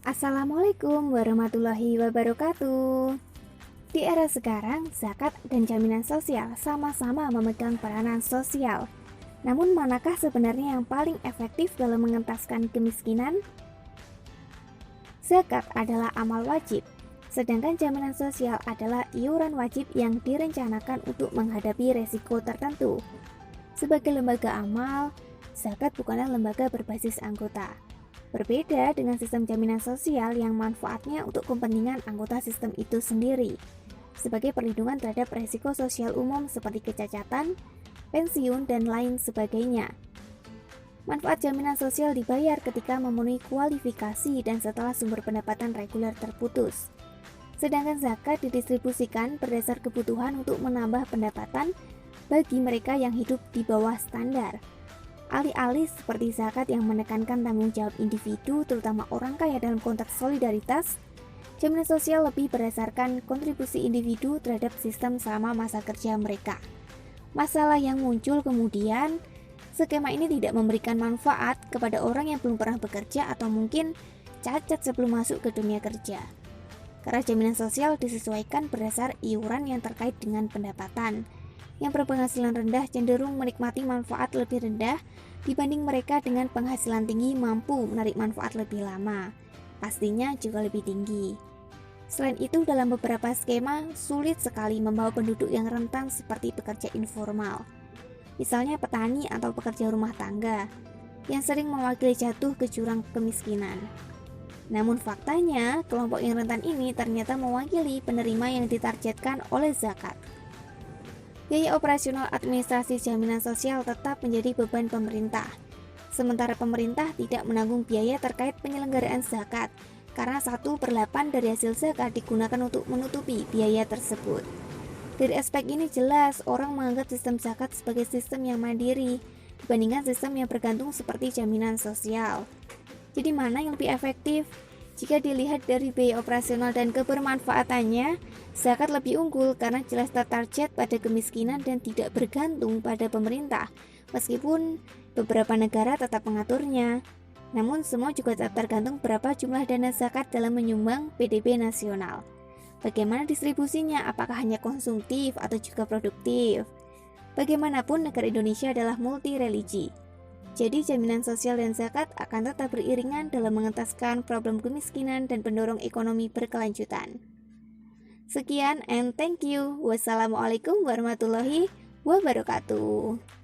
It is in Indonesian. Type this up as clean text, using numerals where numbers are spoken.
Assalamualaikum warahmatullahi wabarakatuh. Di era sekarang, zakat dan jaminan sosial sama-sama memegang peranan sosial. Namun manakah sebenarnya yang paling efektif dalam mengentaskan kemiskinan? Zakat adalah amal wajib, sedangkan jaminan sosial adalah iuran wajib yang direncanakan untuk menghadapi resiko tertentu. Sebagai lembaga amal, zakat bukanlah lembaga berbasis anggota. Berbeda dengan sistem jaminan sosial yang manfaatnya untuk kepentingan anggota sistem itu sendiri, sebagai perlindungan terhadap resiko sosial umum seperti kecacatan, pensiun, dan lain sebagainya. Manfaat jaminan sosial dibayar ketika memenuhi kualifikasi dan setelah sumber pendapatan reguler terputus. Sedangkan zakat didistribusikan berdasar kebutuhan untuk menambah pendapatan bagi mereka yang hidup di bawah standar. Alih-alih seperti zakat yang menekankan tanggung jawab individu, terutama orang kaya dalam konteks solidaritas, jaminan sosial lebih berdasarkan kontribusi individu terhadap sistem selama masa kerja mereka. Masalah yang muncul kemudian, skema ini tidak memberikan manfaat kepada orang yang belum pernah bekerja atau mungkin cacat sebelum masuk ke dunia kerja. Karena jaminan sosial disesuaikan berdasar iuran yang terkait dengan pendapatan. Yang berpenghasilan rendah cenderung menikmati manfaat lebih rendah dibanding mereka dengan penghasilan tinggi mampu menarik manfaat lebih lama, pastinya juga lebih tinggi. Selain itu, dalam beberapa skema sulit sekali membawa penduduk yang rentan seperti pekerja informal, misalnya petani atau pekerja rumah tangga, yang sering mewakili jatuh ke jurang kemiskinan. Namun faktanya, kelompok yang rentan ini ternyata mewakili penerima yang ditargetkan oleh zakat. Biaya operasional administrasi jaminan sosial tetap menjadi beban pemerintah. Sementara pemerintah tidak menanggung biaya terkait penyelenggaraan zakat, karena 1/8 dari hasil zakat digunakan untuk menutupi biaya tersebut. Dari aspek ini jelas orang menganggap sistem zakat sebagai sistem yang mandiri dibandingkan sistem yang bergantung seperti jaminan sosial. Jadi mana yang lebih efektif? Jika dilihat dari biaya operasional dan kebermanfaatannya, zakat lebih unggul karena jelas tertarget pada kemiskinan dan tidak bergantung pada pemerintah, meskipun beberapa negara tetap mengaturnya. Namun semua juga tetap tergantung berapa jumlah dana zakat dalam menyumbang PDB nasional. Bagaimana distribusinya, apakah hanya konsumtif atau juga produktif? Bagaimanapun negara Indonesia adalah multi religi. Jadi jaminan sosial dan zakat akan tetap beriringan dalam mengentaskan problem kemiskinan dan pendorong ekonomi berkelanjutan. Sekian and thank you. Wassalamualaikum warahmatullahi wabarakatuh.